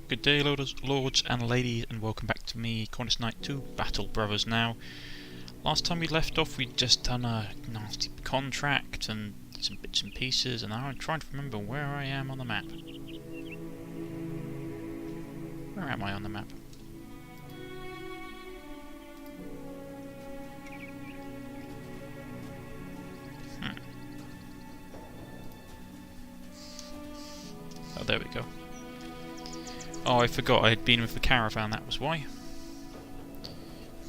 Good day, lords and ladies, and welcome back to me, Cornish-Knight 2, Battle Brothers now. Last time we left off, we'd just done a nasty contract and some bits and pieces, and now I'm trying to remember where I am on the map. Where am I on the map? Oh, there we go. Oh, I forgot I had been with the caravan, that was why.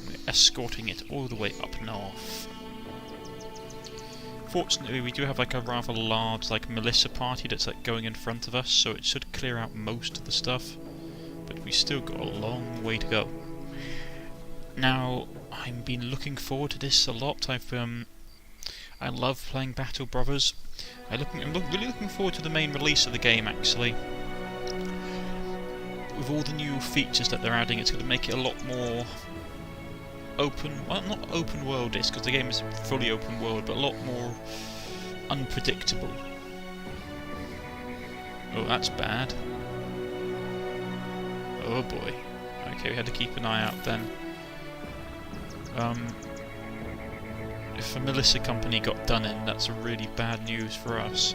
We're escorting it all the way up north. Fortunately, we do have like a rather large militia party that's going in front of us, so it should clear out most of the stuff. But we still got a long way to go. Now, I've been looking forward to this a lot. I love playing Battle Brothers. I'm really looking forward to the main release of the game, actually. With all the new features that they're adding, it's going to make it a lot more open, well, not open world-ish, because the game is fully open world, but a lot more unpredictable. Oh, that's bad. Oh boy. Okay, we had to keep an eye out then. If a militia company got done in, that's really bad news for us.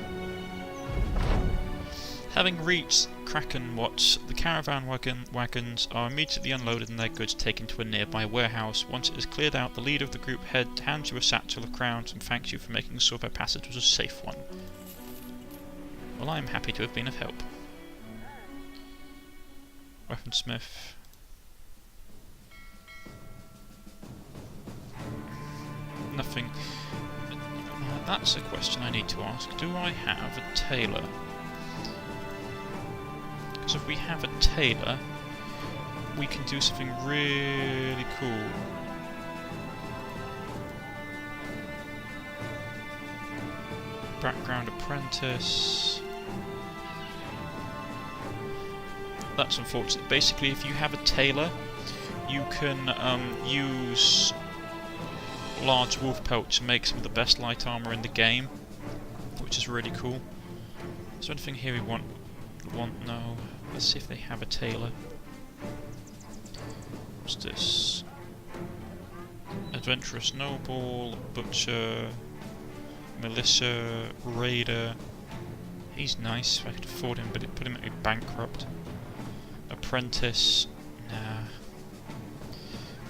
Having reached Kraken Watch, the caravan wagons are immediately unloaded and their goods taken to a nearby warehouse. Once it is cleared out, the leader of the group hands you a satchel of crowns and thanks you for making sure their passage was a safe one. Well, I am happy to have been of help. Weaponsmith. Nothing. That's a question I need to ask. Do I have a tailor? Because if we have a tailor, we can do something really cool. Background apprentice. That's unfortunate. Basically, if you have a tailor, you can use large wolf pelt to make some of the best light armour in the game, which is really cool. Is there anything here we want? No. Let's see if they have a tailor. What's this? Adventurous noble, butcher, militia, raider. He's nice if I could afford him, but it put him at a bankrupt. Apprentice. Nah.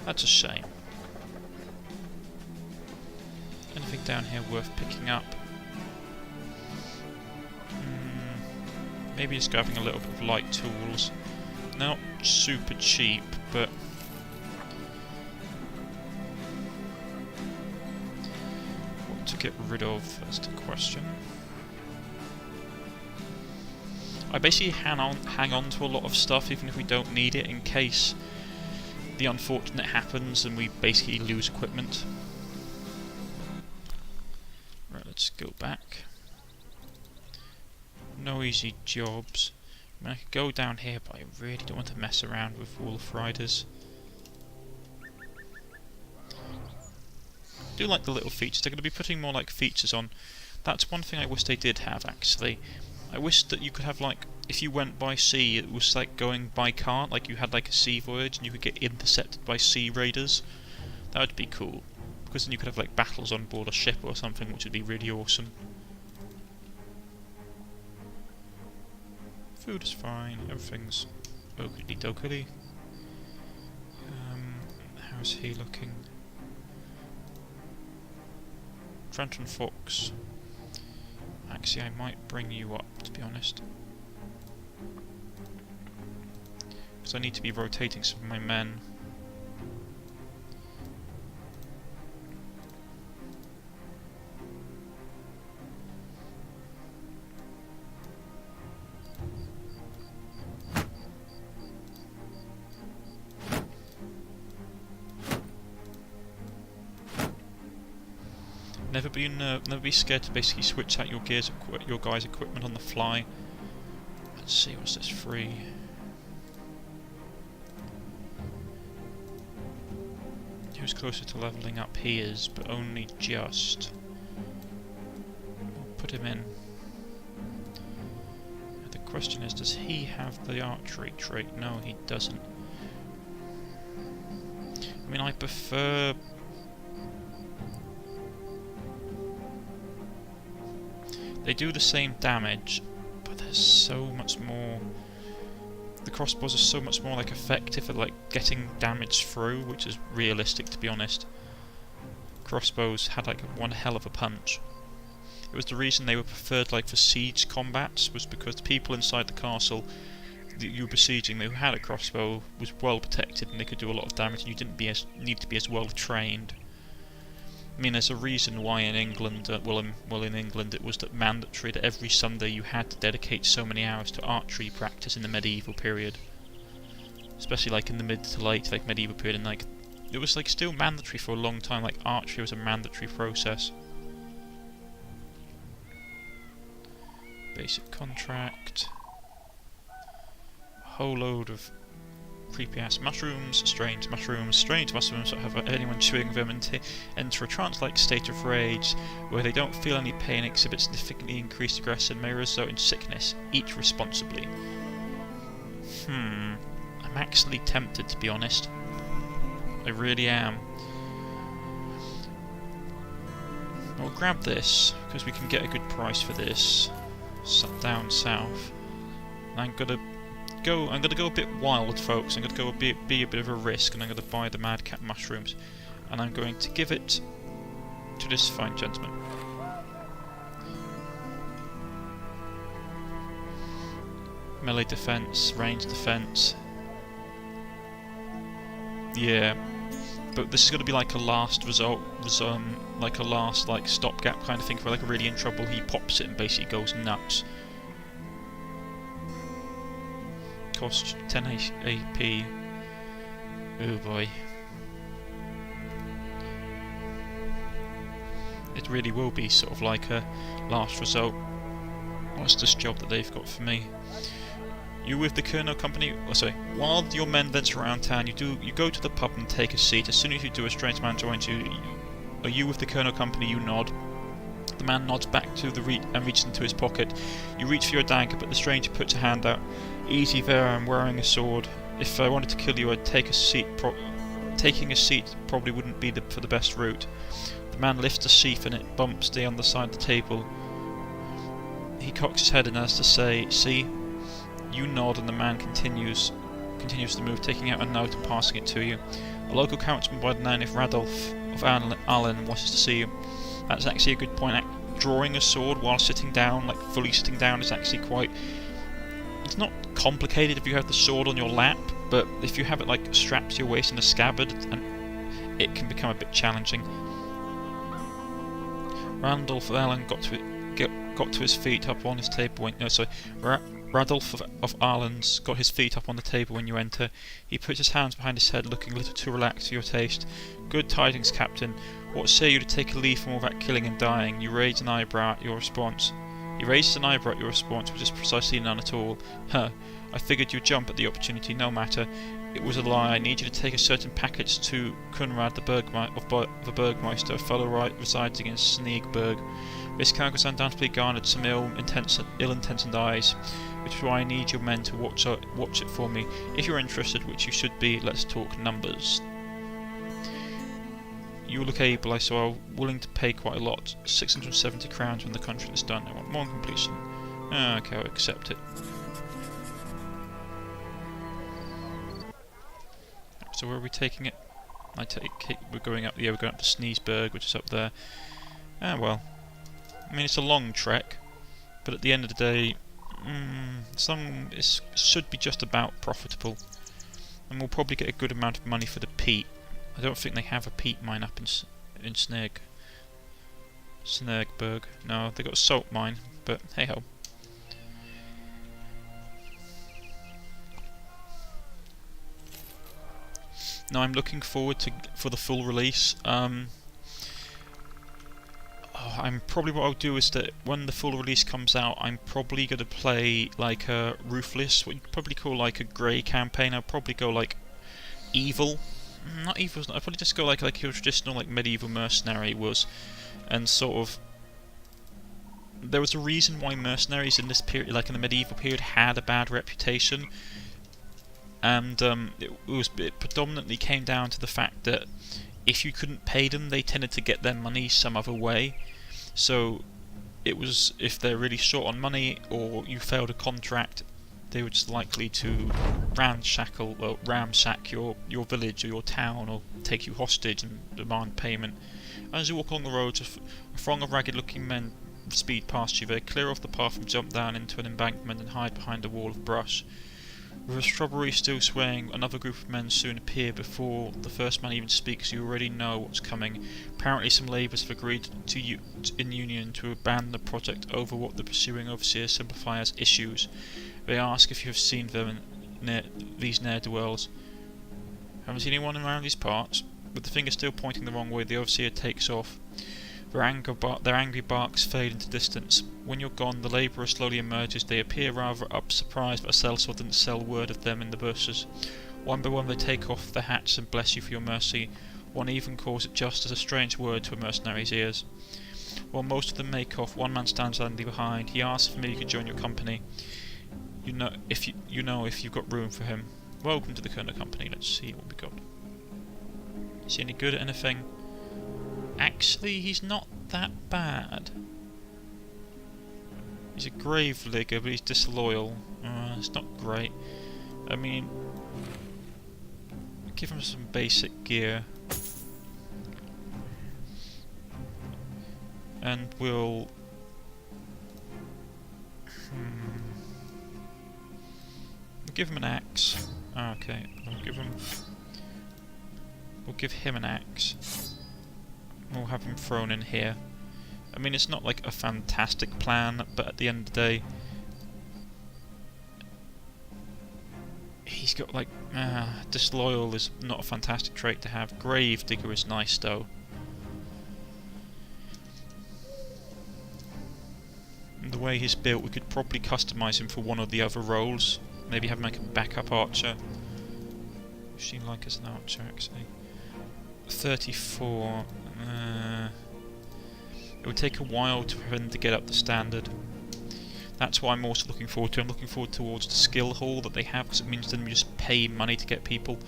That's a shame. Anything down here worth picking up? Maybe just grabbing a little bit of light tools. Not super cheap, but what to get rid of is the question. I basically hang on to a lot of stuff even if we don't need it, in case the unfortunate happens and we basically lose equipment. Right, let's go back. No easy jobs. I mean, I could go down here, but I really don't want to mess around with wolf riders. I do like the little features. They're going to be putting more features on. That's one thing I wish they did have, actually. I wish that you could have if you went by sea, it was like going by car, you had a sea voyage and you could get intercepted by sea raiders. That would be cool, because then you could have battles on board a ship or something, which would be really awesome. Food is fine, everything's oaky dokily. How's he looking? Trenton Fox. Actually, I might bring you up, to be honest. Because I need to be rotating some of my men. Never be scared to basically switch out your guys' equipment on the fly. Let's see, what's this free? Who's closer to leveling up? He is, but only just. We'll put him in. The question is, does he have the archery trait? No, he doesn't. I mean, I prefer... They do the same damage, but there's so much more... The crossbows are so much more like effective at like getting damage through, which is realistic, to be honest. Crossbows had like one hell of a punch. It was the reason they were preferred like for siege combats, was because the people inside the castle that you were besieging who had a crossbow was well protected and they could do a lot of damage, and you didn't need to be as well trained. I mean, there's a reason why in England, in England it was that mandatory that every Sunday you had to dedicate so many hours to archery practice in the medieval period. Especially like in the mid to late like medieval period, and like it was like still mandatory for a long time. Like archery was a mandatory process. Basic contract. A whole load of creepy ass mushrooms, strange mushrooms that have anyone chewing them and enter a trance-like state of rage where they don't feel any pain, exhibit significantly increased aggression, may result in sickness. Eat responsibly. I'm actually tempted, to be honest. I really am. I'll grab this because we can get a good price for this. Down south. I'm gonna go a bit wild, folks. I'm gonna go be a bit of a risk, and I'm gonna buy the madcap mushrooms, and I'm going to give it to this fine gentleman. Melee defense, range defense. Yeah, but this is gonna be like a last result, like a last like stopgap kind of thing. For like a really in trouble, he pops it and basically goes nuts. Cost 10 AP. Oh boy. It really will be sort of like a last result. What's this job that they've got for me? You with the Colonel Company? Oh, sorry. While your men venture around town, you go to the pub and take a seat. As soon as you do, a strange man joins you. Are you with the Colonel Company? You nod. The man nods back to the and reaches into his pocket. You reach for your dagger, but the stranger puts a hand out. Easy there, I'm wearing a sword. If I wanted to kill you, I'd take a seat. Taking a seat probably wouldn't be for the best route. The man lifts a sheath and it bumps down the side of the table. He cocks his head and has to say, "See?" You nod, and the man continues to move, taking out a note and passing it to you. A local councilman by the name of Radolf of Allen wishes to see you. That's actually a good point. Drawing a sword while sitting down, like fully sitting down, is actually quite... It's not complicated if you have the sword on your lap, but if you have it like strapped to your waist in a scabbard, and it can become a bit challenging. Randolph of Allen got to his feet up on his table when... No, sorry. Radolf of Arlen's got his feet up on the table when you enter. He puts his hands behind his head, looking a little too relaxed for your taste. Good tidings, Captain. What say you to take a leave from all that killing and dying? You raise an eyebrow at your response. He raises an eyebrow at your response, which is precisely none at all. Huh. I figured you'd jump at the opportunity, no matter. It was a lie. I need you to take a certain package to Conrad the Bergmeister, a fellow resides in Sneegburg. This cargo has undoubtedly garnered some ill-intentioned eyes, which is why I need your men to watch it for me. If you're interested, which you should be, let's talk numbers. You look able, I saw, willing to pay quite a lot. 670 crowns when the contract is done. I want more on completion. Okay, I'll accept it. So where are we taking it? We're going up. Yeah, we're going up to Sneesburg, which is up there. Well, I mean it's a long trek, but at the end of the day, it should be just about profitable, and we'll probably get a good amount of money for the peat. I don't think they have a peat mine up in Sneegburg. No, they got a salt mine, but hey ho. Now I'm looking forward for the full release. I'm probably, what I'll do is that when the full release comes out, I'm probably going to play like a Ruthless, what you'd probably call like a grey campaign. I'll probably go like evil. Not evil, I'd probably just go like your traditional like medieval mercenary was, and sort of there was a reason why mercenaries in this period, like in the medieval period, had a bad reputation, and it predominantly came down to the fact that if you couldn't pay them, they tended to get their money some other way. So it was, if they're really short on money or you failed a contract, they were just likely to ramsack your village or your town, or take you hostage and demand payment. As you walk along the roads, a throng of ragged-looking men speed past you. They clear off the path and jump down into an embankment and hide behind a wall of brush. With a shrubbery still swaying, another group of men soon appear. Before the first man even speaks, you already know what's coming. Apparently some labourers have agreed in union to abandon the project over what the pursuing overseers simplify as issues. They ask if you have seen them these ne'er-do-wells. Haven't seen anyone around these parts? With the finger still pointing the wrong way, the overseer takes off. Their angry barks fade into distance. When you're gone, the labourer slowly emerges. They appear rather surprised that a sellsword didn't sell word of them in the bushes. One by one they take off their hats and bless you for your mercy. One even calls it just as a strange word to a mercenary's ears. While most of them make off, one man stands silently behind. He asks if maybe you could join your company. You know if you've got room for him. Welcome to the Colonel Company. Let's see what we got. Is he any good at anything? Actually, he's not that bad. He's a grave digger, but he's disloyal. It's not great. I mean, give him some basic gear. And we'll... give him an axe. Okay, we'll give him an axe. We'll have him thrown in here. I mean, it's not like a fantastic plan, but at the end of the day, he's got like disloyal is not a fantastic trait to have. Grave digger is nice though. And the way he's built, we could probably customize him for one or the other roles. Maybe have him like a backup archer. She like as an archer actually. 34. It would take a while for him to get up the standard. That's what I'm also looking forward to. I'm looking forward towards the skill hall that they have, because it means then we just pay money to get people.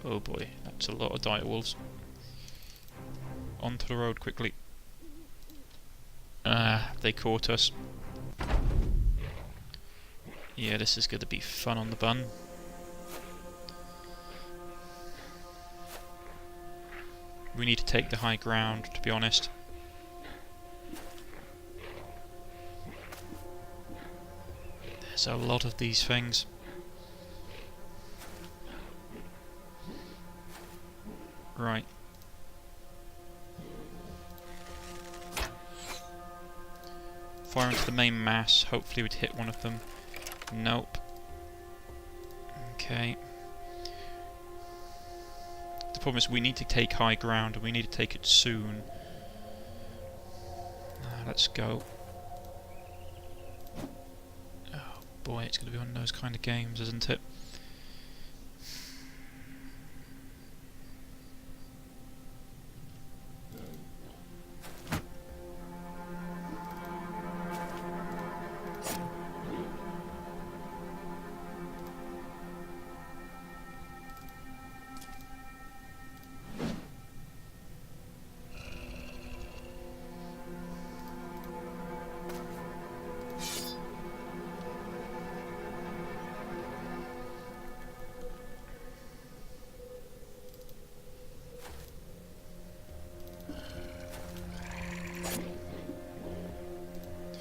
Oh boy, that's a lot of dire wolves. Onto the road quickly. They caught us. Yeah, this is going to be fun on the bun. We need to take the high ground, to be honest. There's a lot of these things. Right. Fire into the main mass, hopefully we'd hit one of them. Nope. Okay. The problem is we need to take high ground, and we need to take it soon. Let's go. Oh boy, it's going to be one of those kind of games, isn't it?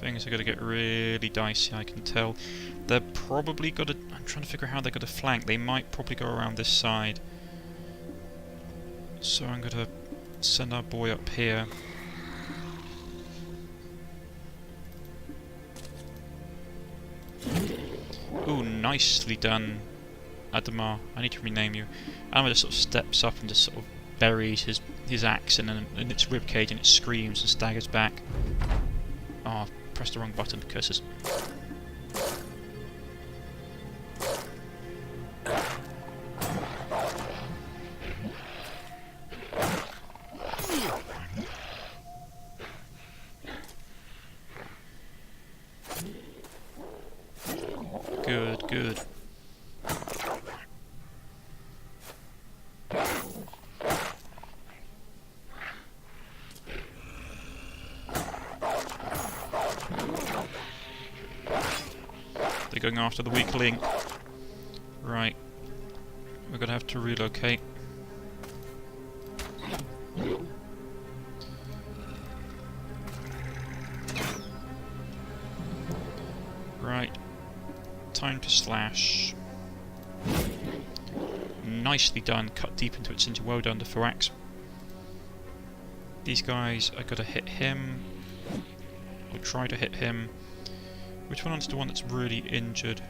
Things are going to get really dicey, I can tell. They're probably got to... I'm trying to figure out how they're going to flank. They might probably go around this side. So I'm going to send our boy up here. Ooh, nicely done, Adamar. I need to rename you. Adamar just sort of steps up and just sort of buries his axe in its ribcage, and it screams and staggers back. Oh, pressed the wrong button, curses. Good, good. They're going after the weak link. Right. We're gonna have to relocate. Right. Time to slash. Nicely done. Cut deep into its engine. Well done to Thorax. These guys, I gotta hit him. Or try to hit him. Which one's the one that's really injured?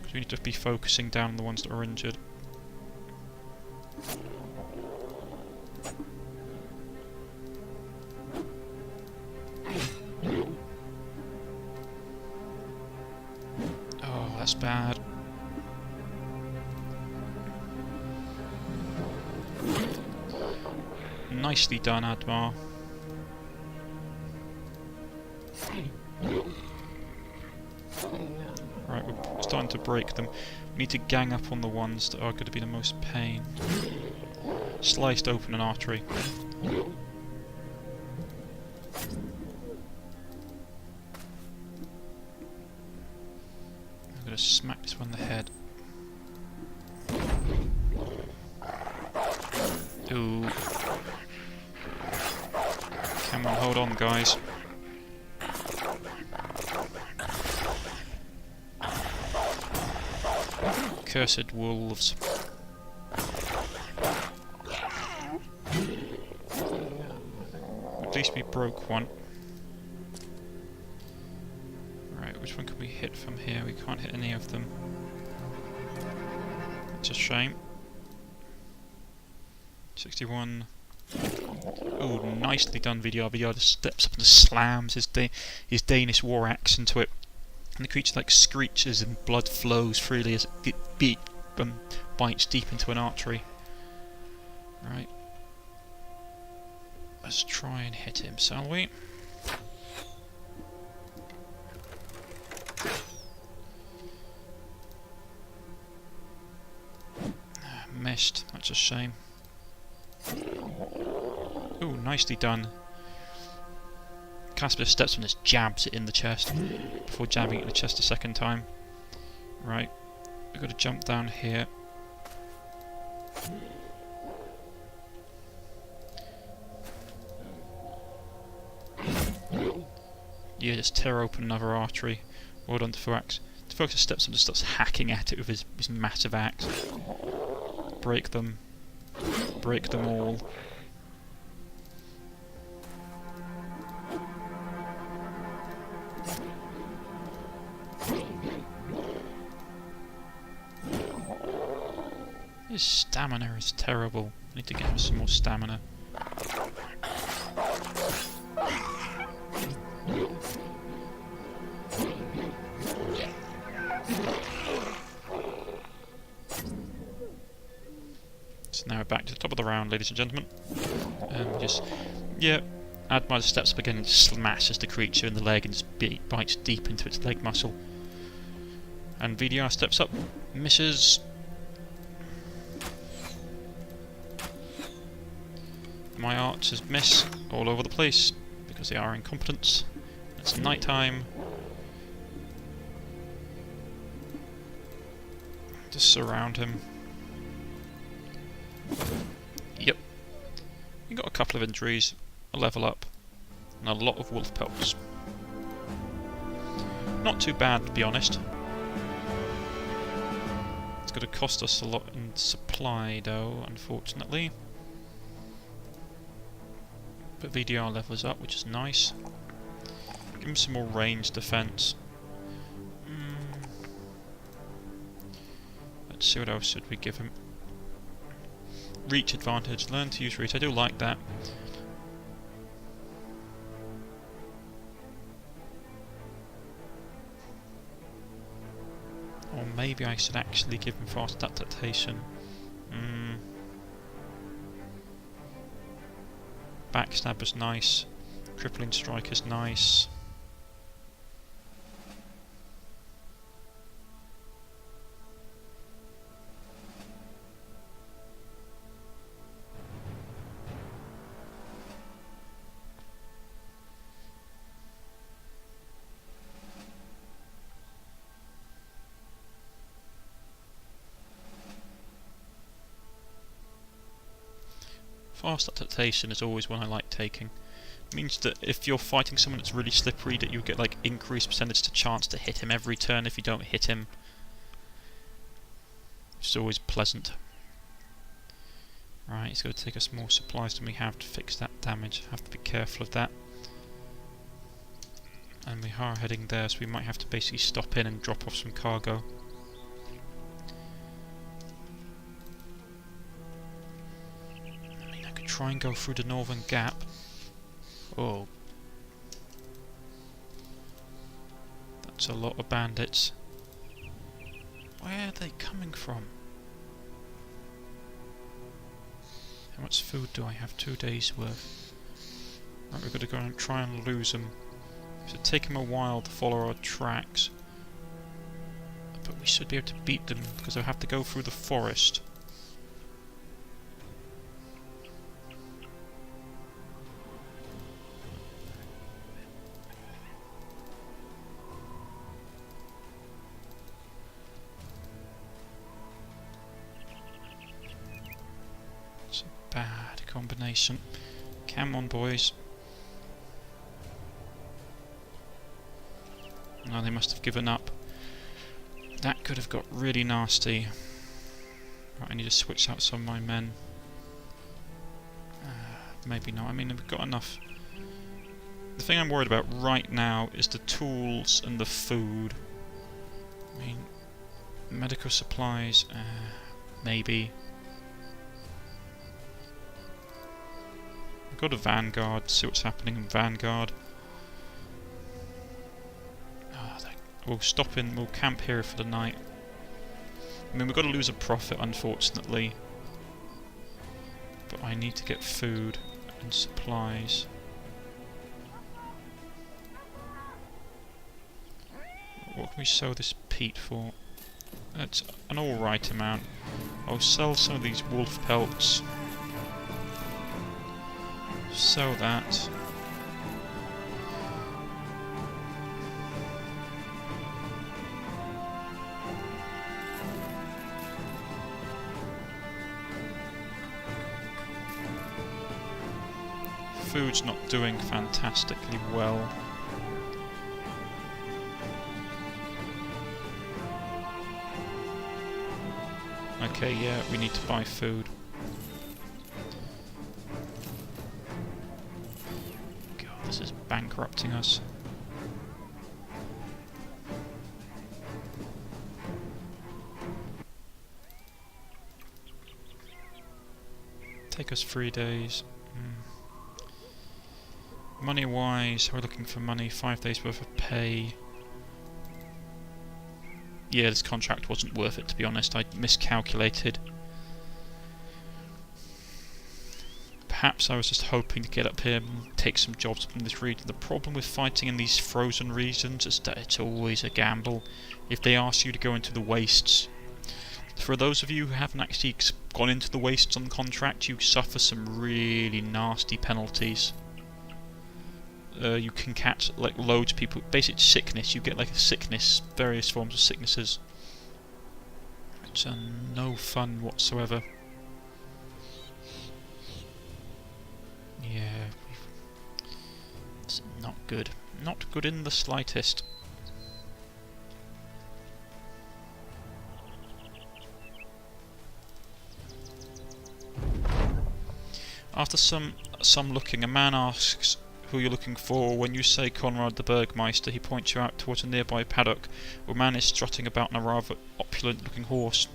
Because we need to be focusing down on the ones that are injured. Oh, that's bad. Nicely done, Admar. Right, we're starting to break them. We need to gang up on the ones that are going to be the most pain. Sliced open an artery. I'm going to smack this one in the head. Ooh. Come on, hold on, guys. Cursed wolves. At least we broke one. Right, which one can we hit from here? We can't hit any of them. It's a shame. 61. Oh, nicely done, VDR. VDR just steps up and slams his Danish war axe into it. And the creature like screeches and blood flows freely as it bites deep into an artery. Right. Let's try and hit him, shall we? Missed. That's a shame. Ooh, nicely done. Casper steps on this, jabs it in the chest before jabbing it in the chest a second time. Right, we've got to jump down here. Yeah, just tear open another artery. Well done to Thorax. Thorax steps on and starts hacking at it with his massive axe. Break them. Break them all. His stamina is terrible. I need to get him some more stamina. So now we're back to the top of the round, ladies and gentlemen. Admar steps up again and smashes the creature in the leg and just bites deep into its leg muscle. And VDR steps up, misses. My archers miss all over the place because they are incompetent. It's night time. Just surround him. Yep. We got a couple of injuries, a level up, and a lot of wolf pelts. Not too bad, to be honest. It's going to cost us a lot in supply, though, unfortunately. But VDR levels up, which is nice. Give him some more range defense. Let's see what else should we give him. Reach advantage. Learn to use reach. I do like that. Or maybe I should actually give him fast adaptation. Backstabber's nice. Crippling strike is nice. Fast adaptation is always one I like taking. It means that if you're fighting someone that's really slippery, that you get like increased percentage to chance to hit him every turn if you don't hit him. Which is always pleasant. Right, it's going to take us more supplies than we have to fix that damage. Have to be careful of that. And we are heading there, so we might have to basically stop in and drop off some cargo. I mean, I could try and go through the northern gap. Oh. That's a lot of bandits. Where are they coming from? How much food do I have? 2 days worth. Right, we've got to go and try and lose them. It'll take them a while to follow our tracks. But we should be able to beat them because they'll have to go through the forest. It's a bad combination. Come on, boys. No, they must have given up. That could have got really nasty. Right, I need to switch out some of my men. Maybe not. I mean, we've got enough. The thing I'm worried about right now is the tools and the food. I mean, medical supplies, maybe. We've got a Vanguard, see what's happening in Vanguard. We'll stop in, we'll camp here for the night. I mean, we've got to lose a profit, unfortunately. But I need to get food and supplies. What can we sell this peat for? That's an alright amount. I'll sell some of these wolf pelts. Sell that. Food's not doing fantastically well. Okay, yeah, we need to buy food. God, this is bankrupting us. Take us 3 days. Money wise, we're looking for money, 5 days worth of pay. Yeah, this contract wasn't worth it, to be honest. I miscalculated. Perhaps I was just hoping to get up here and take some jobs from this region. The problem with fighting in these frozen regions is that it's always a gamble. If they ask you to go into the wastes, for those of you who haven't actually gone into the wastes on contract, you suffer some really nasty penalties. You can catch like loads of people. Basic sickness, you get like a sickness, various forms of sicknesses. It's no fun whatsoever. Yeah, it's not good. Not good in the slightest. After some looking, a man asks who you're looking for. When you say Conrad the Burgmeister, he points you out towards a nearby paddock where a man is strutting about on a rather opulent looking horse.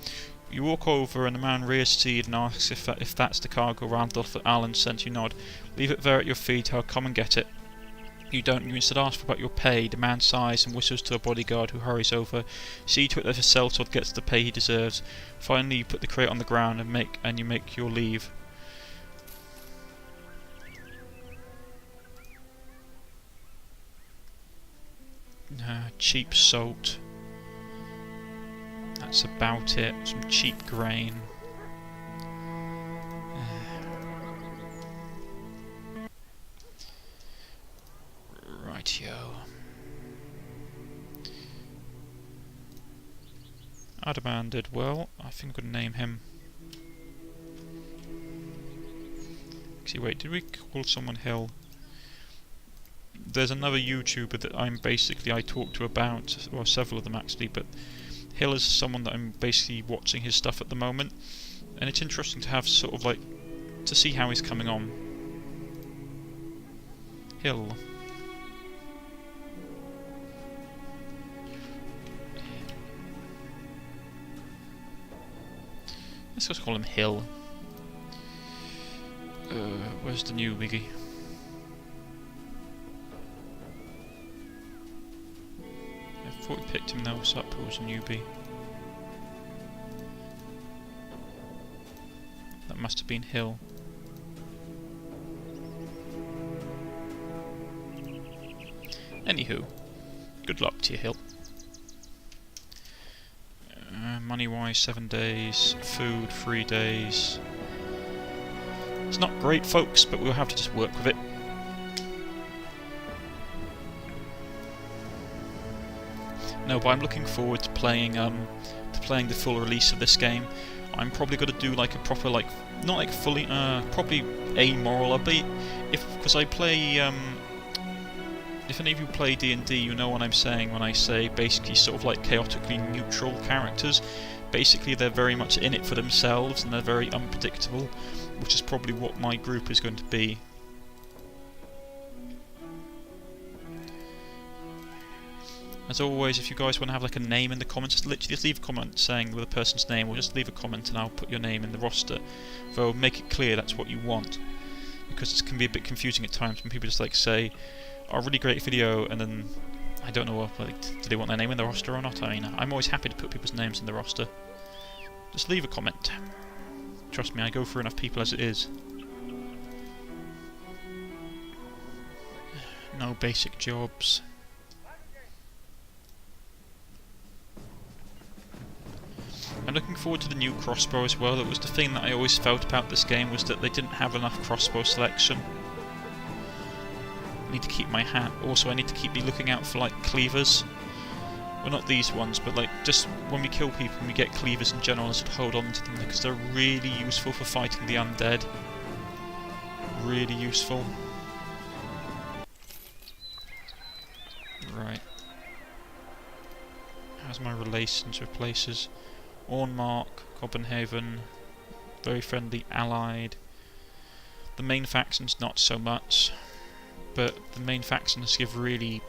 You walk over and the man rears to you and asks if that's the cargo Randolph Allen sent. You nod. Leave it there at your feet, I'll come and get it. You don't. You instead ask about your pay. The man sighs and whistles to a bodyguard who hurries over. See to it that the sellsword gets the pay he deserves. Finally you put the crate on the ground and you make your leave. Cheap salt. That's about it. Some cheap grain. Rightio. Adamant did well. I think I'm going to name him. Actually, wait, did we call someone Hill? There's another YouTuber that I talk to about, well, several of them actually, but Hill is someone that I'm basically watching his stuff at the moment, and it's interesting to have sort of like, to see how he's coming on. Hill. Let's just call him Hill. Where's the new biggie? I thought we picked him else up who was a newbie. That must have been Hill. Anywho, good luck to you, Hill. Money-wise, 7 days. Food, 3 days. It's not great, folks, but we'll have to just work with it. No, but I'm looking forward to playing the full release of this game. I'm probably going to do like a proper, like, not like fully, probably amoral update, because I play, if any of you play D&D, you know what I'm saying when I say basically sort of like chaotically neutral characters. Basically they're very much in it for themselves and they're very unpredictable, which is probably what my group is going to be. As always, if you guys want to have like a name in the comments, just literally just leave a comment saying with a person's name, or just leave a comment and I'll put your name in the roster. Though make it clear that's what you want, because it can be a bit confusing at times when people just like say, "Oh, really great video," and then I don't know what, like, do they want their name in the roster or not? I mean, I'm always happy to put people's names in the roster. Just leave a comment. Trust me, I go for enough people as it is. No basic jobs. I'm looking forward to the new crossbow as well. That was the thing that I always felt about this game, was that they didn't have enough crossbow selection. I need to keep my hat. Also, I need to keep looking out for like cleavers. Well, not these ones, but like just when we kill people and we get cleavers in general, I should hold on to them because they're really useful for fighting the undead. Really useful. Right. How's my relations with places? Ornmark, Copenhagen, very friendly, allied. The main factions not so much, but the main factions give really...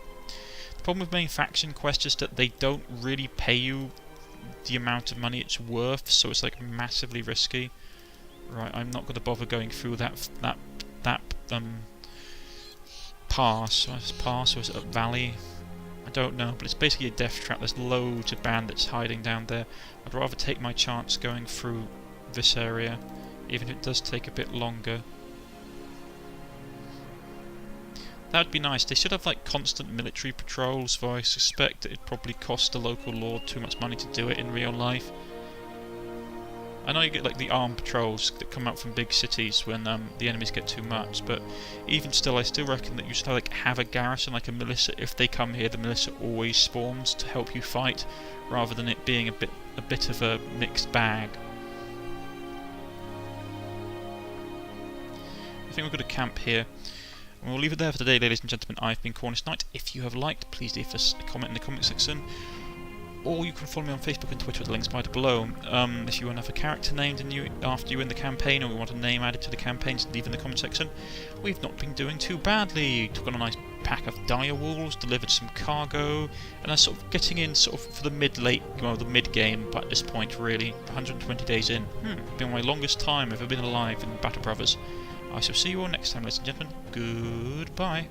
The problem with main faction quests is that they don't really pay you the amount of money it's worth, so it's like massively risky. Right, I'm not going to bother going through that pass. Pass, or is it a valley? I don't know, but it's basically a death trap. There's loads of bandits hiding down there. I'd rather take my chance going through this area, even if it does take a bit longer. That would be nice. They should have like constant military patrols, though I suspect that it'd probably cost the local lord too much money to do it in real life. I know you get like the armed patrols that come out from big cities when the enemies get too much, but even still, I still reckon that you should like have a garrison, like a militia. If they come here, the militia always spawns to help you fight, rather than it being a bit of a mixed bag. I think we're going to camp here. And we'll leave it there for today, ladies and gentlemen. I've been Cornish-Knight. If you have liked, please leave us a comment in the comment section. Or you can follow me on Facebook and Twitter with the links provided below. If you want to have a character named after you in the campaign, or you want a name added to the campaigns, leave in the comment section. We've not been doing too badly. Took on a nice pack of dire wolves, delivered some cargo, and are sort of getting in sort of for the the mid-game, but at this point really, 120 days in. Been my longest time I've ever been alive in Battle Brothers. I shall see you all next time, ladies and gentlemen. Goodbye.